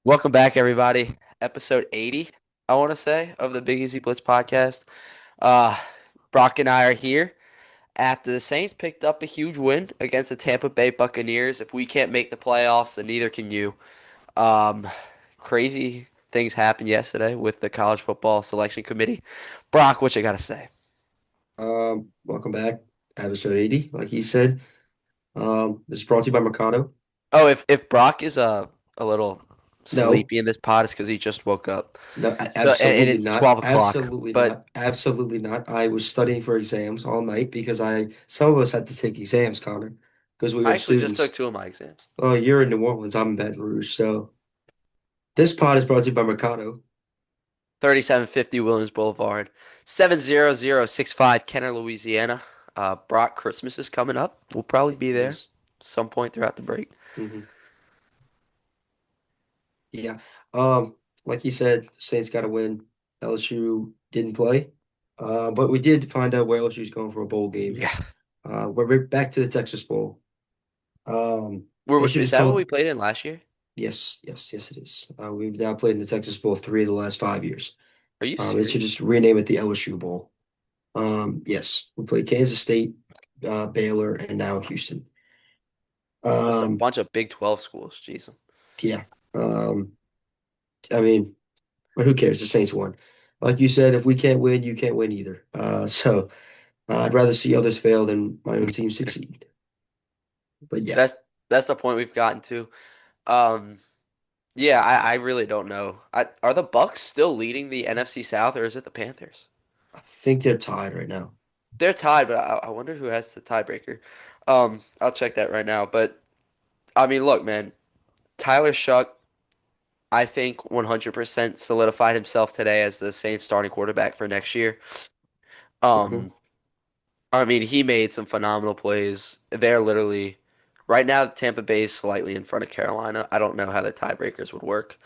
Welcome back, everybody. Episode 80, I want to say, of the Big Easy Blitz podcast. Uh, Brock and I are here after the Saints picked up a huge win against the Tampa Bay Buccaneers. If we can't make the playoffs, then neither can you. Um, Crazy things happened yesterday with the college football selection committee. Brock, what you got to say? Welcome back, episode 80, like he said. This is brought to you by Mercado. Oh, if Brock is a little No, sleepy in this pod, it's because he just woke up. no, So and absolutely it's not. 12 o'clock. Absolutely But not. Absolutely not. I was studying for exams all night because some of us had to take exams, Connor, because we I were actually just took students. two of my exams. Oh, you're in New Orleans, I'm in Baton Rouge. So this pod is brought to you by Mercado. 3750 Williams Boulevard, 70065 Kenner, Louisiana. Brock, Christmas is coming up. We'll probably be It there is. some point throughout the break. hmm Yeah. Um, like he said, Saints got to win. LSU didn't play. But we did find out where LSU's going for a bowl game. Yeah. We're back to the Texas Bowl. They should Is just that what call we it. played in last year? Yes, it is. We've now played in the Texas Bowl 3 of the last 5 years. Are you They should serious? just rename it the LSU Bowl. Yes, we played Kansas State, Baylor, and now Houston. Just a Um, bunch of Big 12 schools. Jeez. yeah. I mean, but who cares? The Saints won. Like you said, if we can't win, you can't win either. I'd rather see others fail than my own team succeed. But yeah, That's the point we've gotten to. Um, yeah, I really don't know. Are the Bucks still leading the NFC South or is it the Panthers? I think they're tied right now. They're tied, but I wonder who has the tiebreaker. I'll check that right now. But I mean, look, man, Tyler Shough, I think 100% solidified himself today as the Saints starting quarterback for next year. Mhm. Um, I mean, he made some phenomenal plays. They're literally right now Tampa Bay is slightly in front of Carolina. I don't know how the tiebreakers would work.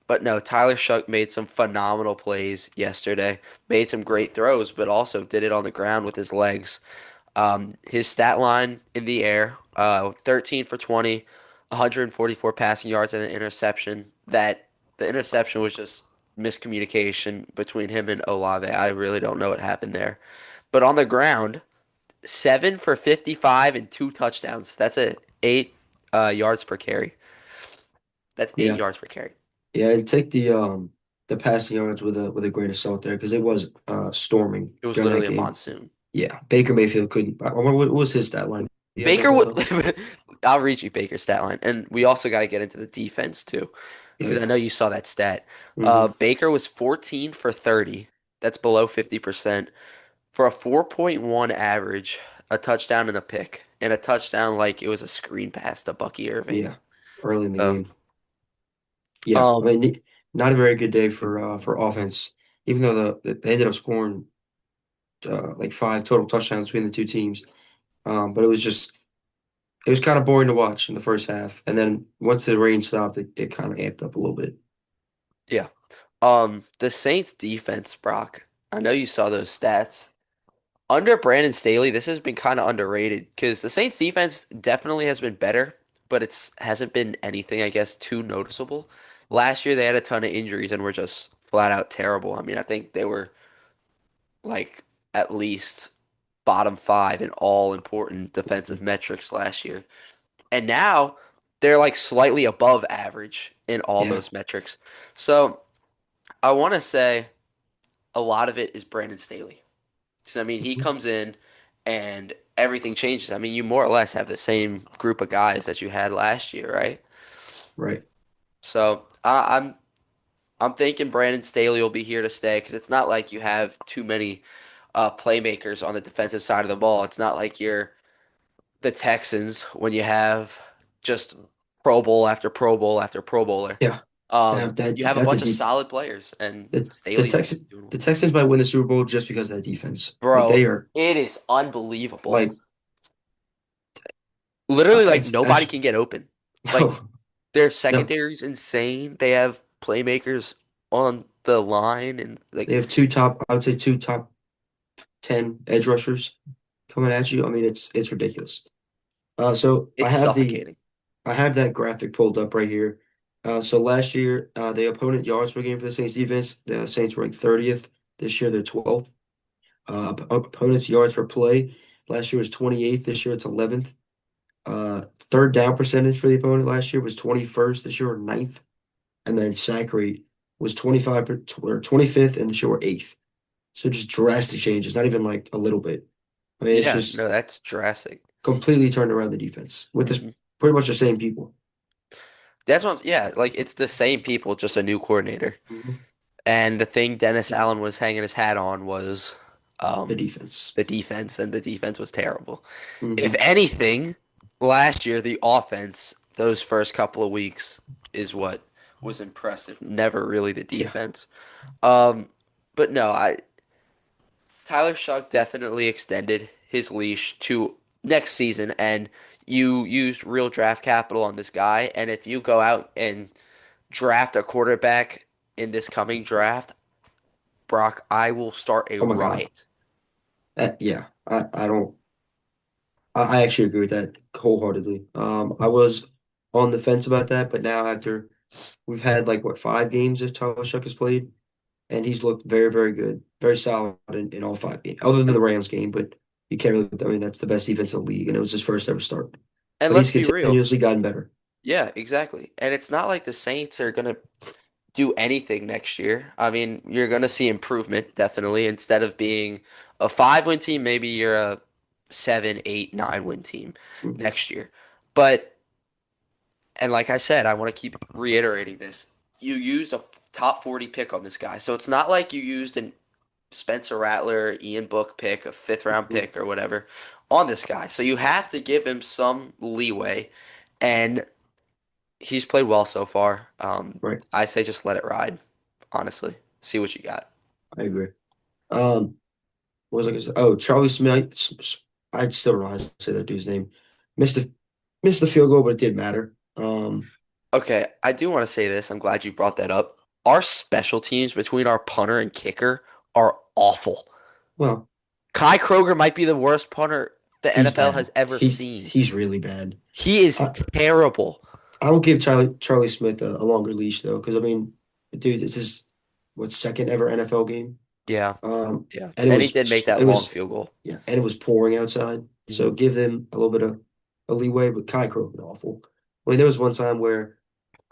But no, Tyler Shough made some phenomenal plays yesterday. Made some great throws, but also did it on the ground with his legs. His stat line in the air, 13 for 20, 144 passing yards and an interception. The interception was just miscommunication between him and Olave. I really don't know what happened there. But on the ground, 7 for 55 and two touchdowns. That's a 8 yards per carry. That's eight Yeah. yards per carry. Yeah, and take the passing yards with a grain of salt there because it was storming It was during that literally a game. monsoon. Yeah, Baker Mayfield couldn't. I wonder what was his stat line? Do you have that Baker pulled would. up? I'll read you Baker's stat line, and we also got to get into the defense too, Oh because I yeah. know you saw that stat. hmm Baker was 14 for 30. That's below 50% for a 4.1 average, a touchdown and a pick, and a touchdown like it was a screen pass to Bucky Irving. Yeah, early in the So, game. Yeah, I um, mean, not a very good day for offense. Even though they ended up scoring like 5 total touchdowns between the two teams. But it was kind of boring to watch in the first half, and then once the rain stopped, it kind of amped up a little bit. yeah. The Saints defense, Brock. I know you saw those stats. Under Brandon Staley, this has been kind of underrated because the Saints defense definitely has been better, but it's hasn't been anything, I guess, too noticeable. Last year they had a ton of injuries and were just flat out terrible. I mean, I think they were like at least bottom five in all important defensive metrics last year. And now they're like slightly above average in all Yeah. those metrics. So I want to say a lot of it is Brandon Staley. Because, I mean, he Mhm. comes in and everything changes. I mean, you more or less have the same group of guys that you had last year, right? Right. So I'm thinking Brandon Staley will be here to stay because it's not like you have too many playmakers on the defensive side of the ball. It's not like you're the Texans when you have just Pro Bowl after Pro Bowl after Pro Bowler. Yeah. That, that You have a that's a bunch of deep. solid players, and The Staley's Texans doing the well. Texans might win the Super Bowl just because of that defense. Like Bro, they are it is unbelievable. like Literally, like it's nobody actually can get open. Like no their no. secondary's insane. They have playmakers on the line, and They like have two top. I would say two top 10 edge rushers coming at you. I mean, it's ridiculous. So it's suffocating. I have that graphic pulled up right here. So last year, the opponent yards per game for the Saints defense, the Saints ranked 30th. This year, they're 12th. Opponent's yards per play last year was 28th. This year, it's 11th. Third down percentage for the opponent last year was 21st. This year, we're 9th. And then sack rate was or 25th, and this year, we're 8th. So just drastic changes, not even like a little bit. I mean, it's Yeah, just no, that's drastic. completely turned around the defense with this Hmm. pretty much the same people. That's what, yeah, like it's the same people, just a new coordinator. Mhm. And the thing Dennis Allen was hanging his hat on was The um, defense. the defense, and the defense was terrible. If Hmm. anything, last year the offense, those first couple of weeks, is what was impressive. Never really the Yeah. defense. Um, but no, I Tyler Shough definitely extended his leash to next season, and you used real draft capital on this guy. And if you go out and draft a quarterback in this coming draft, Brock, I will start a Oh my God. riot. Yeah. I don't. I actually agree with that wholeheartedly. I was on the fence about that, but now after we've had like what 5 games that Tyler Shough has played, and he's looked very, very good, very solid in all 5 games, other than the And, Rams game. But you can't really. I mean, that's the best defense in the league, and it was his first ever start. and But he's let's be real. continuously gotten better. Yeah, exactly. And it's not like the Saints are gonna do anything next year. I mean, you're gonna see improvement, definitely. Instead of being a 5-win team, maybe you're a 7, 8, 9-win team Mhm. next year. But and like I said, I want to keep reiterating this. You used a top 40 pick on this guy. So it's not like you used an Spencer Rattler, Ian Book pick, a fifth round Mhm. pick or whatever on this guy. So you have to give him some leeway. And he's played well so far. Right. I say just let it ride, honestly. See what you got. I agree. Um, what was I gonna say? Oh, Charlie Smith. I still don't know how to say that dude's name. Missed the missed the field goal, but it didn't matter. Okay, I do want to say this. I'm glad you brought that up. Our special teams between our punter and kicker are awful. Well, Kai Kroger might be the worst punter the he's NFL bad. has ever He's seen. he's really bad. He is I terrible. I will give Charlie Smith a longer leash though, because I mean, dude, this is what second ever NFL game. Yeah, Um, yeah. and And he did make that it long was field goal. yeah, and it was pouring outside. So Mhm. give them a little bit of a leeway. But Kai Kroger was awful. I mean, there was one time where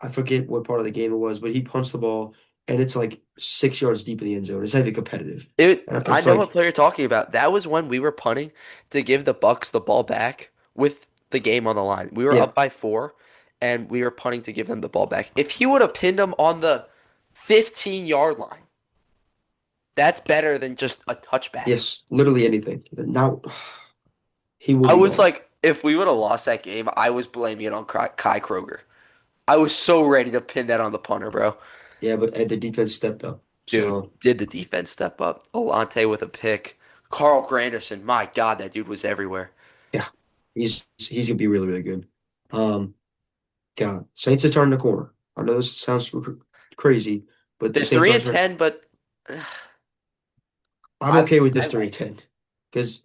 I forget what part of the game it was, but he punched the ball and it's like 6 yards deep in the end zone. It's not even competitive. And I it's know what like, player you're talking about. That was when we were punting to give the Bucks the ball back with the game on the line. We were yeah, up by 4, and we were punting to give them the ball back. If he would have pinned them on the 15-yard line, that's better than just a touchback. yes, literally anything. Now he will I be was gone. like, if we would have lost that game, I was blaming it on Kai Kroger. I was so ready to pin that on the punter, bro. Yeah, but the defense stepped up. Dude, So did the defense step up? Alante with a pick. Carl Granderson, my God, that dude was everywhere. yeah, he's gonna be really, really good. Um, God, Saints are turning the corner. I know this sounds crazy, but the They're Saints 3 are and turning. 10, but I'm okay with I this 3 and like it. 10 because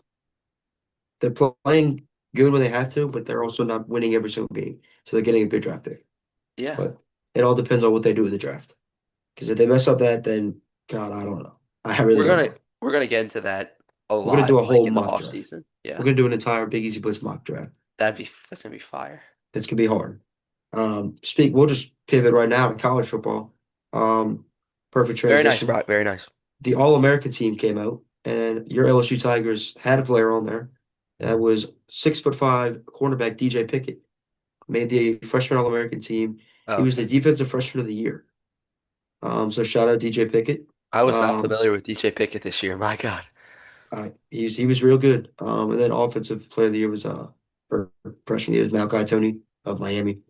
they're playing good when they have to, but they're also not winning every single game. So they're getting a good draft pick. Yeah. But it all depends on what they do in the draft. Because if they mess up that, then God, I don't know. I really We're don't gonna know. we're gonna get into that a We're gonna lot, do a like whole in the mock off draft. season. We're Yeah. gonna do an entire Big Easy Blitz mock draft. That's gonna be fire. That's gonna be hard. We'll just pivot right now to college football. Um, Perfect Very nice, transition. Brock. Very nice. The All-American team came out, and your LSU Tigers had a player on there that was 6'5" cornerback DJ Pickett. Made the freshman All-American team. He was the Okay. defensive freshman of the year. So shout out DJ Pickett. I was not Um, familiar with DJ Pickett this year. My God. he was real good. And then offensive player of the year was for freshman year was Malachi Tony of Miami.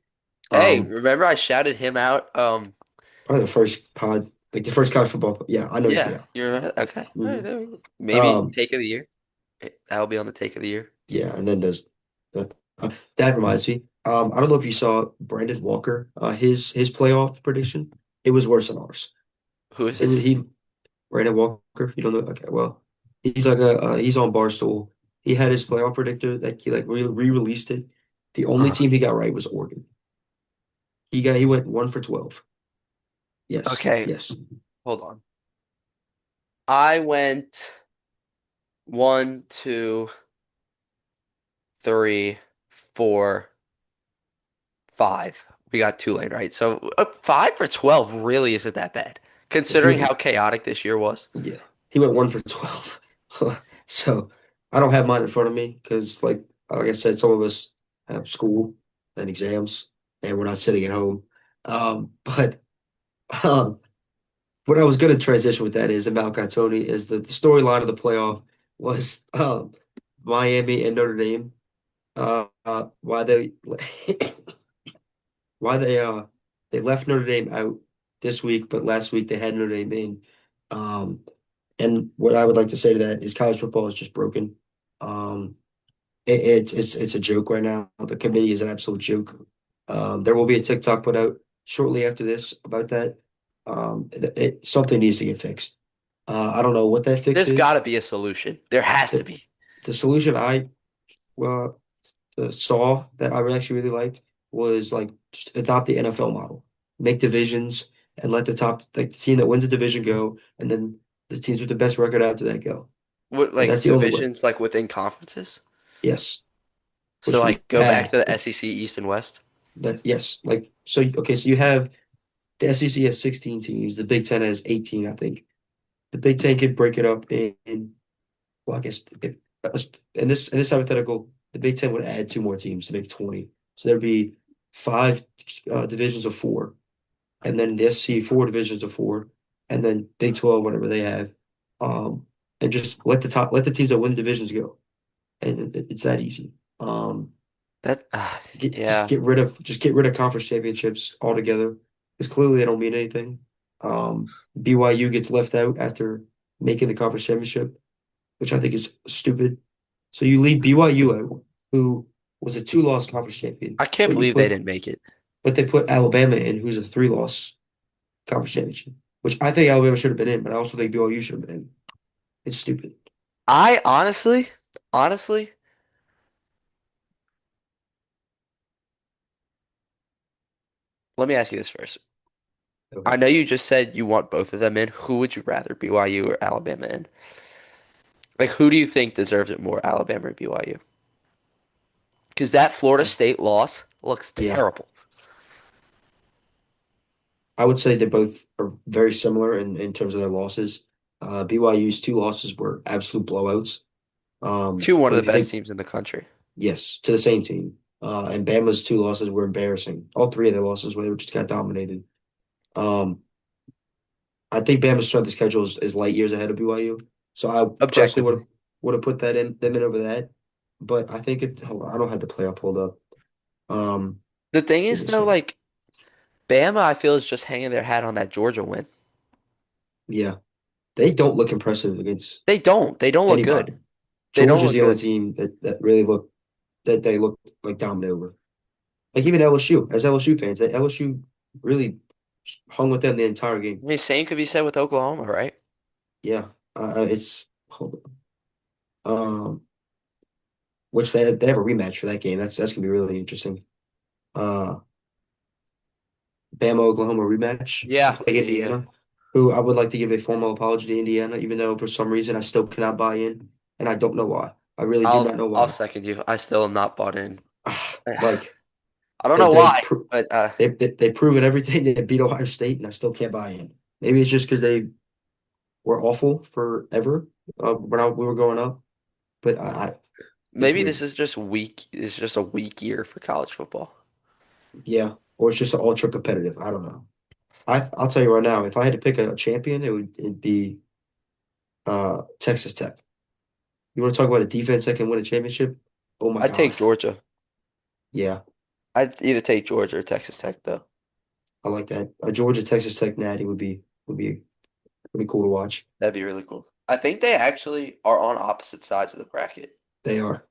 Hey, Um, remember I shouted him out? Probably the first like the first college football. Yeah, I know. Yeah, Yeah. you remember that? Okay. All right, Hmm. there we go. Maybe Um, take of the year. That'll be on the take of the year. yeah, and then there's the that reminds me. I don't know if you saw Brandon Walker, his playoff prediction. It was worse than ours. Who is It was this? he Brandon Walker. You don't know? Okay, well, he's like he's on Barstool. He had his playoff predictor that he like re-released it. The only Huh. team he got right was Oregon. he went 1 for 12. Yes, Okay, yes. hold on. I went one, two, three, four, five. We got Tulane right. So 5 for 12 really isn't that bad, He considering how chaotic this year was. Yeah, he went 1 for 12. So I don't have mine in front of me because, like I said, some of us have school and exams, and we're not sitting at home. But um, what I was going to transition with that is that Malachi Tony is the storyline of the playoff was Miami and Notre Dame. Why they why they left Notre Dame out this week, but last week they had Notre Dame in. Um, And what I would like to say to that is college football is just broken. Um, it's a joke right now. The committee is an absolute joke. There will be a TikTok put out shortly after this about that. Something needs to get fixed. I don't know what that fix There's got is. to be a solution. There has to The be. the solution I uh, saw that I actually really liked was like just adopt the NFL model, make divisions, and let the team that wins the division go, and then the teams with the best record after that go. What, And that's like the only way. divisions like within conferences? Yes, So which would be like go back to bad. the SEC East and West. That yes, like so. Okay, so you have the SEC has 16 teams. The Big Ten has 18, I think. The Big Ten could break it up in well, I guess if in this hypothetical, the Big Ten would add two more teams to make 20. So there'd be five divisions of four, and then the SEC four divisions of four, and then Big 12, whatever they have, um, and just let the teams that win the divisions go, and it's that easy. That yeah. Just get rid of conference championships altogether because clearly they don't mean anything. BYU gets left out after making the conference championship, which I think is stupid. So you leave BYU out, who was a two-loss conference champion, I can't believe they didn't make it. but they put Alabama in, who's a three-loss conference championship, which I think Alabama should have been in, but I also think BYU should have been in. It's stupid. I honestly, let me ask you this first. I Okay. know you just said you want both of them in. Who would you rather, BYU or Alabama in? Like, who do you think deserves it more, Alabama or BYU? Because that Florida State loss looks Yeah, terrible. I would say they both are very similar in terms of their losses. BYU's two losses were absolute blowouts. To one of But the if you best think, teams in the country. yes, to the same team. And Bama's two losses were embarrassing. All three of their losses where they just got dominated. Um, I think Bama's strength of schedule is light years ahead of BYU. So I personally Objectively. would have put that in them in over that. But I think hold on, I don't have the playoff pulled up. Um, The thing Give is, me a though, second. like, Bama, I feel, is just hanging their hat on that Georgia win. Yeah, they don't look impressive against They don't. They don't look good. anybody. They don't Georgia's look the only good. team that really that they look like dominant over. Like even LSU, as LSU fans, that LSU really hung with them the entire game. I mean, same could be said with Oklahoma, right? Yeah, it's hold on. Which they have a rematch for that game. That's gonna be really interesting. Uh, Bama Oklahoma rematch to Yeah, play yeah, yeah. Indiana, who I would like to give a formal apology to Indiana, even though for some reason I still cannot buy in, and I don't know why. I really do not know I'll why. second you. I still am not bought in. I Like don't they know they why, pro but they've proven everything. They beat Ohio State, and I still can't buy in. Maybe it's just because they were awful forever we were growing up, but it's maybe this weird. is just weak. It's just a weak year for college football. Yeah, or it's just ultra competitive. I don't know. I'll tell you right now, if I had to pick a champion, it'd be Texas Tech. You want to talk about a defense that can win a championship? Oh my I'd take gosh. Georgia. Yeah, I'd either take Georgia or Texas Tech, though. I like that. A Georgia Texas Tech natty would be cool to watch. That'd be really cool. I think they actually are on opposite sides of the bracket. They are.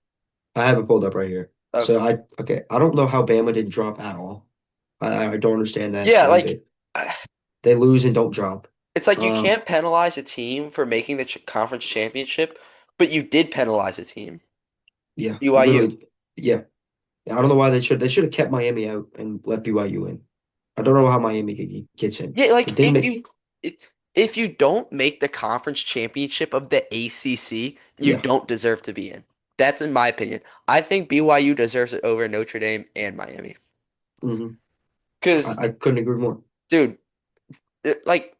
I have it pulled up right here. So Okay. okay, I don't know how Bama didn't drop at all. I don't understand that Yeah, one like bit. They lose and don't drop. it's like you Um, can't penalize a team for making the ch conference championship, but you did penalize a team, yeah, you BYU. literally, yeah. I don't know why they should have kept Miami out and let BYU in. I don't know how Miami gets in. Yeah, They like didn't make. if you don't make the conference championship of the ACC, you Yeah. don't deserve to be in. That's in my opinion. I think BYU deserves it over Notre Dame and Miami. hmm Because, I couldn't agree more. dude, like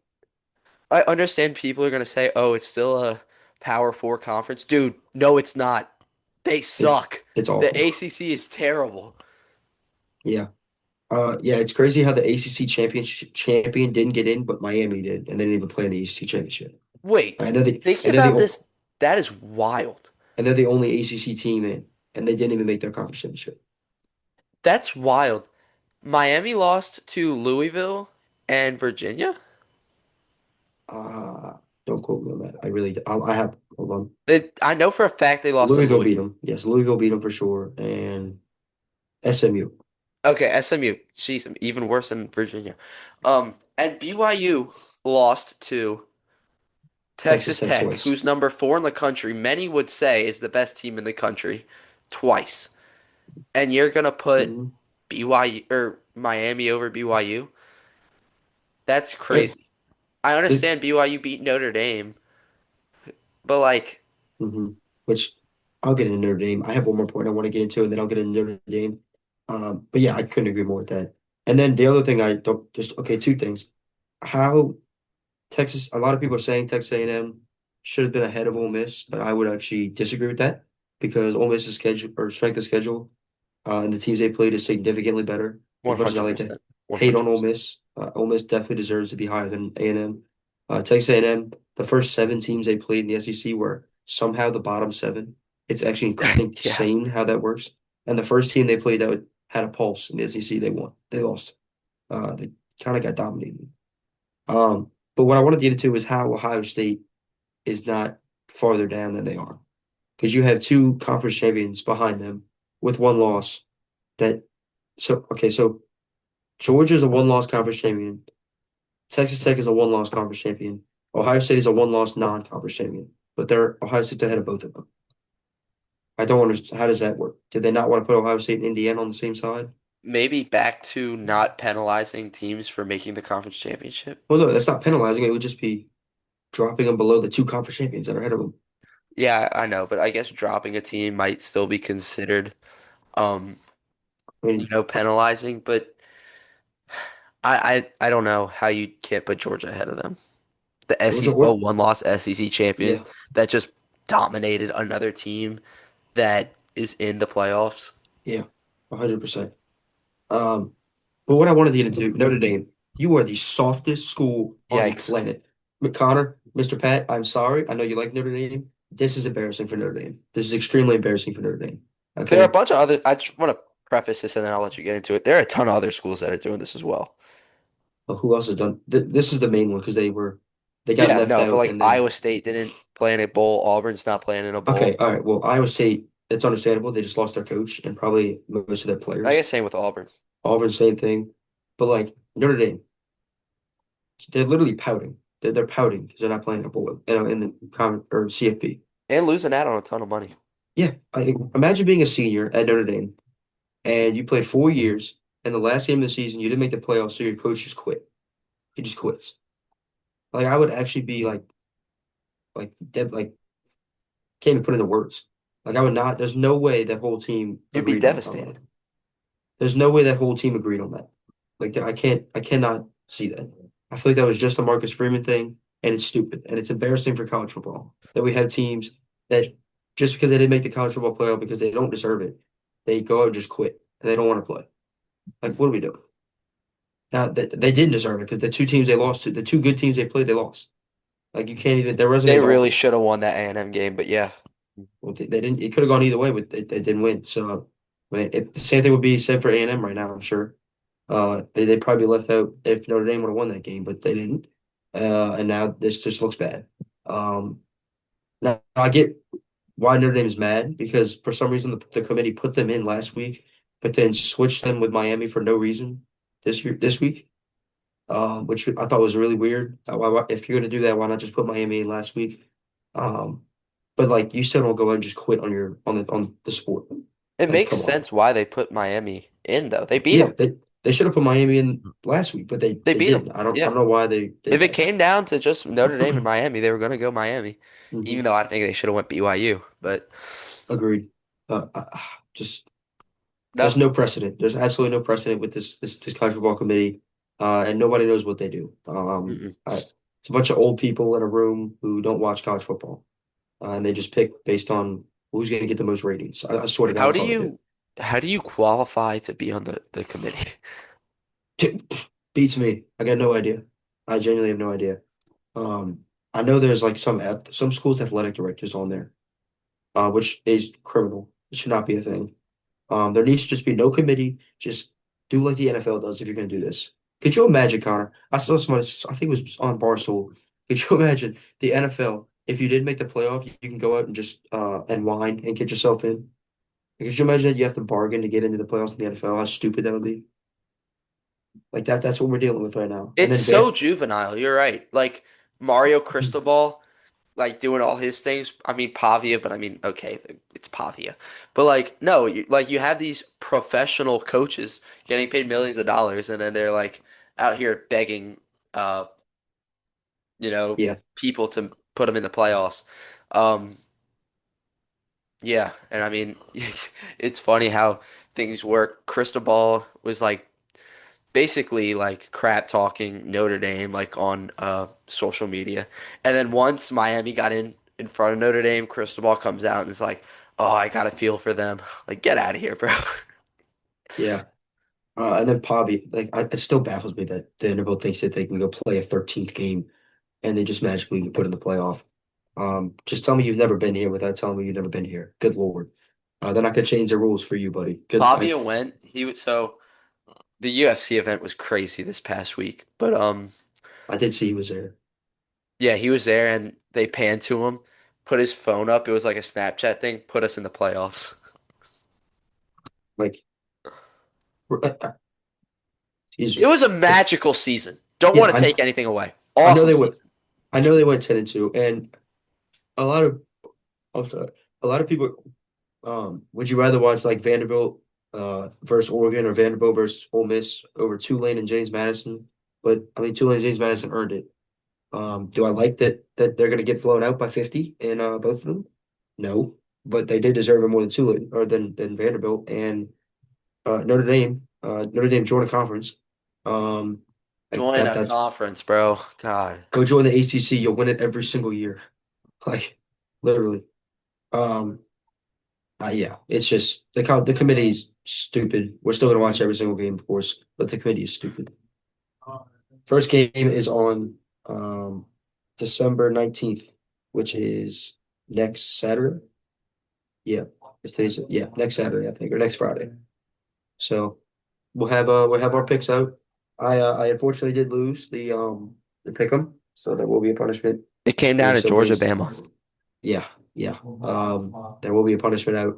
I understand people are gonna say, "Oh, it's still a Power Four conference." Dude, no, it's not. They It's suck. it's The awful. ACC is terrible. Yeah. Yeah, it's crazy how the ACC champion didn't get in, but Miami did, and they didn't even play in the ACC championship. Wait, And they're the thinking and they're the about o- this, that is wild. and they're the only ACC team in, and they didn't even make their conference championship. That's wild. Miami lost to Louisville and Virginia. Uh, don't quote me on that. I really, I have, hold on. I know for a fact they lost to Louisville beat Louisville. them. Yes, Louisville beat them for sure, and SMU, Okay, SMU. Jeez, even worse than Virginia. And BYU lost to Texas Texas Tech Tech, twice. who's number four in the country, many would say is the best team in the country, twice. And you're gonna put hmm BYU or Miami over BYU? That's Hey, crazy. I the, understand BYU beat Notre Dame, but like, hmm which I'll get into Notre Dame. I have one more point I want to get into, and then I'll get into Notre Dame. But yeah, I couldn't agree more with that. And then the other thing I don't just okay, two things. How Texas, a lot of people are saying Texas A&M should have been ahead of Ole Miss, but I would actually disagree with that because Ole Miss's schedule or strength of schedule and the teams they played is significantly better. As much as I like to 100%. hate on Ole 100%. Miss, Ole Miss definitely deserves to be higher than A&M. Texas A&M, the first seven teams they played in the SEC were somehow the bottom seven. It's actually Yeah. insane how that works. And the first team they played that had a pulse in the SEC, they won. They lost. They kind of got dominated. But what I wanted to get into is how Ohio State is not farther down than they are. Because you have two conference champions behind them with one loss that so Georgia's a one-loss conference champion. Texas Tech is a one-loss conference champion. Ohio State is a one-loss non-conference champion. But they're Ohio State's ahead of both of them. I don't understand how does that work? Did they not want to put Ohio State and Indiana on the same side? Maybe back to not penalizing teams for making the conference championship. Well, no, that's not penalizing. It would just be dropping them below the two conference champions that are ahead of them. Yeah, I know, but I guess dropping a team might still be considered, um, I mean, penalizing, but I don't know how you can't put Georgia ahead of them. The Georgia SEC, a or one-loss SEC champion yeah, that just dominated another team that is in the playoffs. yeah, 100%. Um, but what I wanted to get into, Notre Dame, you are the softest school on the Yikes. planet. McConnor, Mr. Pat, I'm sorry. I know you like Notre Dame. This is embarrassing for Notre Dame. This is extremely embarrassing for Notre Dame. There are a Okay. bunch of other, I just want to preface this and then I'll let you get into it. There are a ton of other schools that are doing this as well. Well, who else has done this is the main one because they got Yeah, left no, but out like and then Iowa State didn't play in a bowl. Auburn's not playing in a okay, bowl. all right. Well, Iowa State, it's understandable. They just lost their coach and probably most of their I players. guess same with Auburn. Auburn, same thing. But like Notre Dame, they're literally pouting. They're pouting because they're not playing in a bowl, in the common or CFP. And losing out on a ton of money. Yeah, imagine being a senior at Notre Dame and you played 4 years, and the last game of the season you didn't make the playoffs, so your coach just quit. He just quits. Like I would actually be like dead, like can't even put into words. Like I would not. There's no way that whole team You'd be agreed on that. devastated. There's no way that whole team agreed on that. Like I cannot see that. I feel like that was just a Marcus Freeman thing, and it's stupid and it's embarrassing for college football that we have teams that just because they didn't make the college football playoff because they don't deserve it, they go out and just quit and they don't want to play. Like what are we doing? Now they didn't deserve it because the two teams they lost to, the two good teams they played, they lost. Like you can't even. Their resume They is really awful. should have won that A&M game, but yeah. Well, they didn't. It could have gone either way, but they didn't win. So, I mean, the same thing would be said for A&M right now. I'm sure. They probably left out if Notre Dame would have won that game, but they didn't. And now this just looks bad. Now I get why Notre Dame is mad because for some reason the committee put them in last week, but then switched them with Miami for no reason this week. Which I thought was really weird. If you're gonna do that, why not just put Miami in last week? Um, but like you still don't go out and just quit on your on the sport. It Like, makes come on. sense why they put Miami in though. They beat Yeah, them. They should have put Miami in last week, but They they beat them. didn't. I Yeah. don't know why they did If it that. came down to just Notre Dame and Miami, they were going to go Miami, even Hmm. though I think they should have went BYU. But Agreed. Just there's no. no precedent. There's absolutely no precedent with this college football committee, and nobody knows what they do. Mm-mm. It's a bunch of old people in a room who don't watch college football, and they just pick based on who's going to get the most ratings. I swear to God, How that's do all they do. you how do you qualify to be on the committee? Beats me. I got no idea. I genuinely have no idea. Um, I know there's like some schools athletic directors on there, which is criminal. It should not be a thing. There needs to just be no committee. Just do like the NFL does if you're going to do this. Could you imagine, Connor? I saw somebody, I think it was on Barstool. Could you imagine the NFL, if you did make the playoff, you can go out and just and whine and get yourself in? Could you imagine that you have to bargain to get into the playoffs in the NFL? How stupid that would be. Like that's what we're dealing with right now. And It's then so Van juvenile. You're right. Like Mario Cristobal, like doing all his things. I mean Pavia, but I mean okay, it's Pavia. But like no, you have these professional coaches getting paid millions of dollars, and then they're like out here begging, uh, yeah, people to put them in the playoffs. Um, yeah, and I mean, it's funny how things work. Cristobal was like basically like crap talking Notre Dame like on social media. And then once Miami got in front of Notre Dame, Cristobal comes out and is like, "Oh, I got to feel for them." Like, get out of here, bro. yeah. And then Pavi, like it still baffles me that Vanderbilt thinks that they can go play a 13th game and they just magically get put in the playoff. Just tell me you've never been here without telling me you've never been here. Good Lord. They're not gonna change the rules for you, buddy. Good. Pavia went. So the UFC event was crazy this past week, but I did see he was there. yeah, he was there and they panned to him, put his phone up. It was like a Snapchat thing, put us in the playoffs. Like, excuse It me. was a magical season. Don't Yeah, want to take anything away. I know Awesome they went. season. I know they went 10-2, and a lot of I'm sorry, a lot of people. Would you rather watch like Vanderbilt versus Oregon or Vanderbilt versus Ole Miss over Tulane and James Madison? But I mean, Tulane and James Madison earned it. Do I like that they're going to get blown out by 50 in both of them? No, but they did deserve it more than Tulane or than Vanderbilt and Notre Dame joined a conference. Like Join a that's conference, bro. God. go join the ACC. You'll win it every single year. Like literally. Um, yeah, it's just the committee's stupid. We're still gonna watch every single game, of course, but the committee is stupid. First game is on um December 19th, which is next Saturday. Yeah, if today's yeah, next Saturday, I think, or next Friday. So we'll have our picks out. I unfortunately did lose the pick 'em, so there will be a punishment. It came down Being to so Georgia, based. Bama. Yeah, yeah. There will be a punishment out,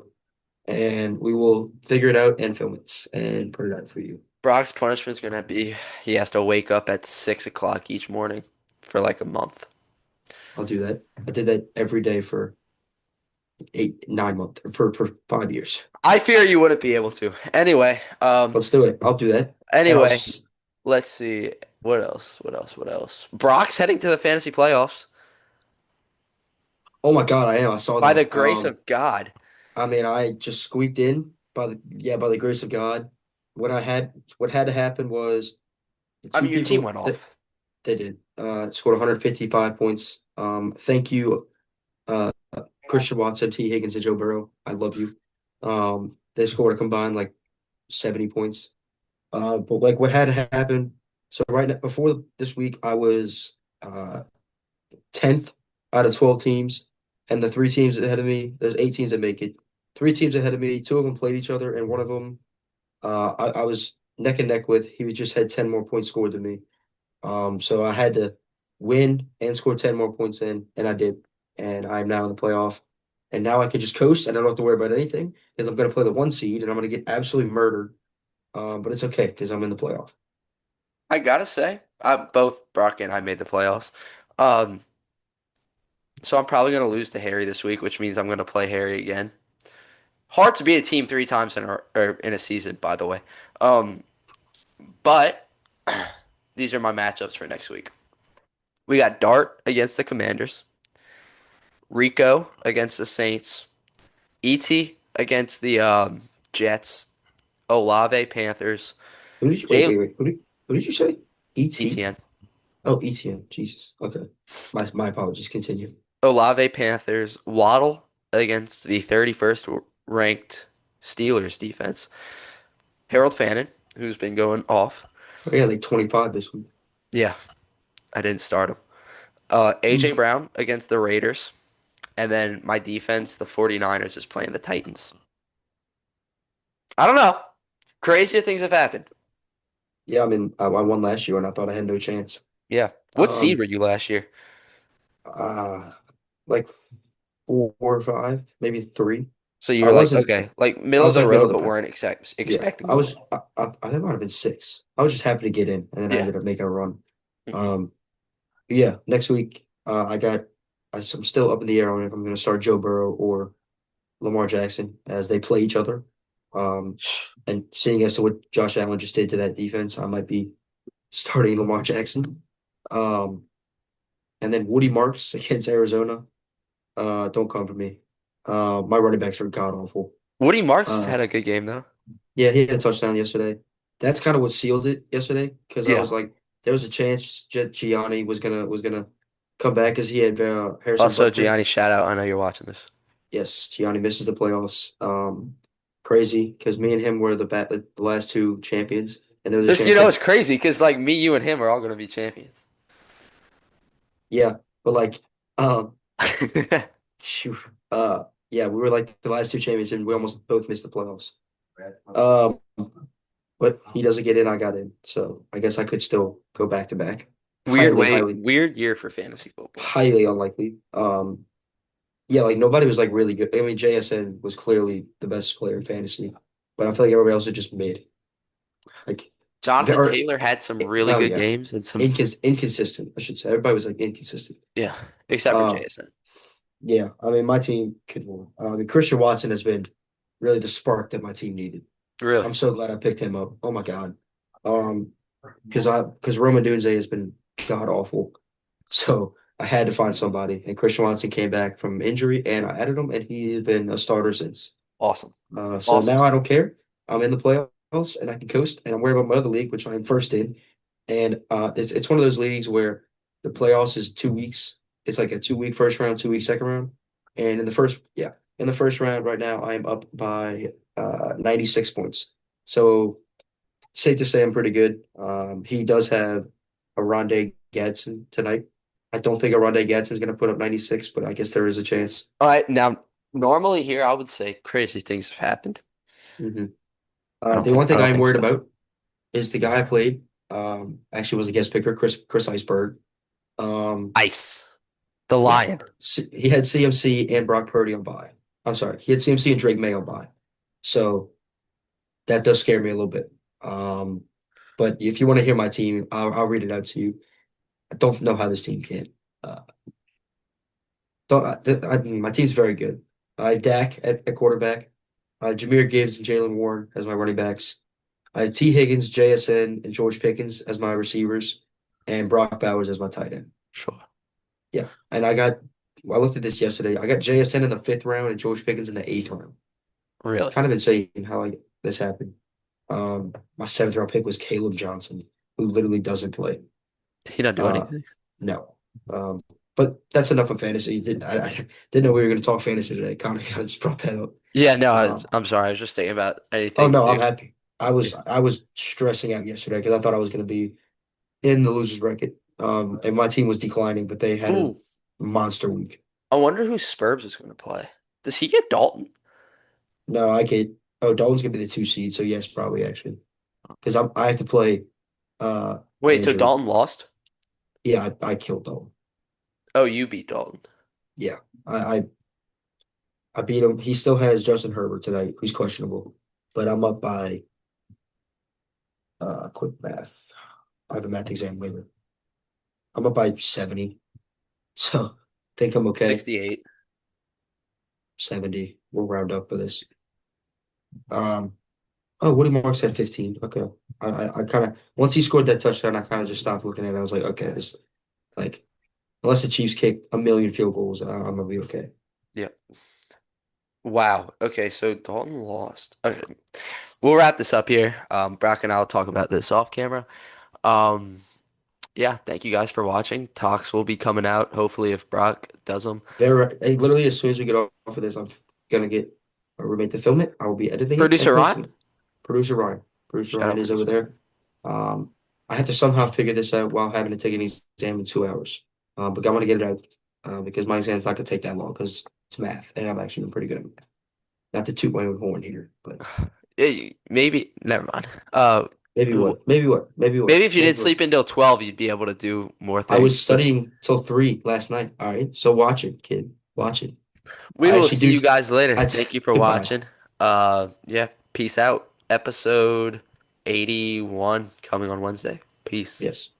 and we will figure it out and film it and put it out for you. Brock's punishment's gonna be he has to wake up at 6 o'clock each morning for like a month. I'll do that. I did that every day for 9 months for 5 years. I fear you wouldn't be able to. Anyway, Let's do it. I'll do that. And anyway, let's see. What else? What else? What else? Brock's heading to the fantasy playoffs oh my God, I am. I saw by the that. grace of God. I mean, I just squeaked in by the grace of God. What had to happen was the I two mean, your team people went that off. they did scored 155 points. Thank you, uh, Christian Watson, T. Higgins, and Joe Burrow. I love you. They scored a combined like 70 points. But like what had to happen. So right now, before this week, I was 10th out of 12 teams, and the three teams ahead of me, there's 8 teams that make it. Three teams ahead of me, two of them played each other, and one of them I was neck and neck with. He just had 10 more points scored than me. So I had to win and score 10 more points in, and I did. And I'm now in the playoff. And now I can just coast and I don't have to worry about anything because I'm going to play the 1 seed and I'm going to get absolutely murdered. But it's okay because I'm in the playoff. I gotta say, both Brock and I made the playoffs. Um, so I'm probably gonna lose to Harry this week, which means I'm gonna play Harry again. Hard to beat a team 3 times in a season, by the way. Um, But these are my matchups for next week. We got Dart against the Commanders, Rico against the Saints, ET against the Jets, Olave Panthers, Who did you wait, Jay wait, wait. Who did you say? ET? ETN, Oh, ETN. Jesus. Okay. My apologies. Continue. Olave Panthers, Waddle against the 31st ranked Steelers defense, Harold Fannin, who's been going off. Oh, yeah, like 25 this week. Yeah, I didn't start him. AJ Mm. Brown against the Raiders. And then my defense, the 49ers, is playing the Titans. I don't know. Crazier things have happened. Yeah, I mean, I won last year and I thought I had no chance. Yeah. What seed Um, were you last year? uh, like 4 or 5, maybe 3. So you I were like, wasn't. okay, like I middle of was the like middle road, of the but pack. weren't Yeah, expecting I to win. was. I think I might have been 6. I was just happy to get in, and then I Yeah. ended up making a run. hmm Um, yeah, next week, I'm still up in the air on if I'm going to start Joe Burrow or Lamar Jackson as they play each other. Um, and seeing as to what Josh Allen just did to that defense, I might be starting Lamar Jackson. Um, and then Woody Marks against Arizona. Don't come for me. My running backs are god awful. Woody Marks Uh, had a good game though. yeah, he had a touchdown yesterday. That's kind of what sealed it yesterday because I Yeah. was like, there was a chance Gianni was gonna come back because he had Harrison Also, Butker. Gianni, shout out. I know you're watching this. Yes, Gianni misses the playoffs. Crazy because me and him were the last two champions, and there was a This, chance that it's crazy because like me, you, and him are all going to be champions. yeah, but like um, phew, yeah, we were like the last two champions, and we almost both missed the playoffs. Um, but he doesn't get in, I got in, so I guess I could still go back to back. Weird year for fantasy football. Highly unlikely. Yeah, like nobody was like really good. I mean, JSN was clearly the best player in fantasy, but I feel like everybody else was just mid. Like, Jonathan very, Taylor had some really oh good yeah, games and some, inconsistent. I should say everybody was like inconsistent. yeah, except for Uh, Jason. yeah. I mean, my team could. The Christian Watson has been really the spark that my team needed. Really? I'm so glad I picked him up. Oh my God. Um, because Roma Dunze has been god awful. So I had to find somebody, and Christian Watson came back from injury, and I added him, and he's been a starter since. Awesome. So Awesome now I stuff. don't care. I'm in the playoffs, and I can coast, and I'm worried about my other league, which I'm first in. And it's one of those leagues where the playoffs is 2 weeks. It's like a 2 week first round, 2 week second round. And in the first round right now, I'm up by 96 points. So safe to say I'm pretty good. He does have a Rondé Gadsden tonight. I don't think a Rondé Gadsden is going to put up 96, but I guess there is a chance. All right, now normally here I would say crazy things have happened. hmm The one I thing don't I'm think worried so. about is the guy I played. Actually was a guest picker, Chris Iceberg. Ice, the Yeah, Lion. He had CMC and Brock Purdy on bye. I'm sorry, he had CMC and Drake May on bye. So that does scare me a little bit. Um, but if you want to hear my team, I'll read it out to you. I don't know how this team can. Uh, don't my team's very good. I have Dak at quarterback. Jahmyr Gibbs and Jalen Warren as my running backs. I have T. Higgins, JSN, and George Pickens as my receivers, and Brock Bowers as my tight end. Sure. Yeah, and I looked at this yesterday. I got JSN in the 5th round and George Pickens in the 8th round. Really? Kind of insane how this happened. My 7th round pick was Caleb Johnson, who literally doesn't play. He not do Uh, anything. no. But that's enough of fantasy. I didn't know we were going to talk fantasy today. Kind of just brought that up. Yeah, no, Um, I'm sorry. I was just thinking about oh anything no, I'm new. happy. Yeah. I was stressing out yesterday because I thought I was going to be in the losers bracket. And my team was declining, but they had a Ooh, monster week. I wonder who Spurbs is going to play. Does he get Dalton? No, I get. Oh, Dalton's gonna be the 2 seed, so yes, probably actually, because I have to play Wait, so Andrew. Dalton lost? Yeah, I killed Dalton. Oh, you beat Dalton. Yeah, I beat him. He still has Justin Herbert tonight, who's questionable, but I'm up by quick math. I have a math exam later. I'm up by 70, so think I'm okay. 68. 70. We'll round up for this. Um, oh, Woody Marks had 15. Okay. I kind of once he scored that touchdown, I kind of just stopped looking at it. I was like, okay, this like unless the Chiefs kick a million field goals, I'm gonna be okay. Yeah. Wow. Okay, so Dalton lost. Okay. We'll wrap this up here. Brock and I will talk about this off camera. Um, yeah, thank you guys for watching. Talks will be coming out, hopefully, if Brock does them. Literally as soon as we get off of this, I'm gonna get a roommate to film it. I will be editing it and Producer Ryan? posting it. Producer Ryan. Producer Shout Ryan out, is over producer. there. I had to somehow figure this out while having to take an exam in 2 hours. But I want to get it out because my exam's not gonna take that long because it's math and I'm actually been pretty good at math. Not to toot my own horn here, but Maybe, never mind. maybe W- what? Maybe what? Maybe what? maybe if you Maybe didn't what? sleep until 12, you'd be able to do more I was things. But studying till 3 last night. All right. So watch it, kid. Watch it. we I will actually see do. you guys later. I Thank you for goodbye. watching. Yeah, peace out. Episode 81 coming on Wednesday. Peace. Yes.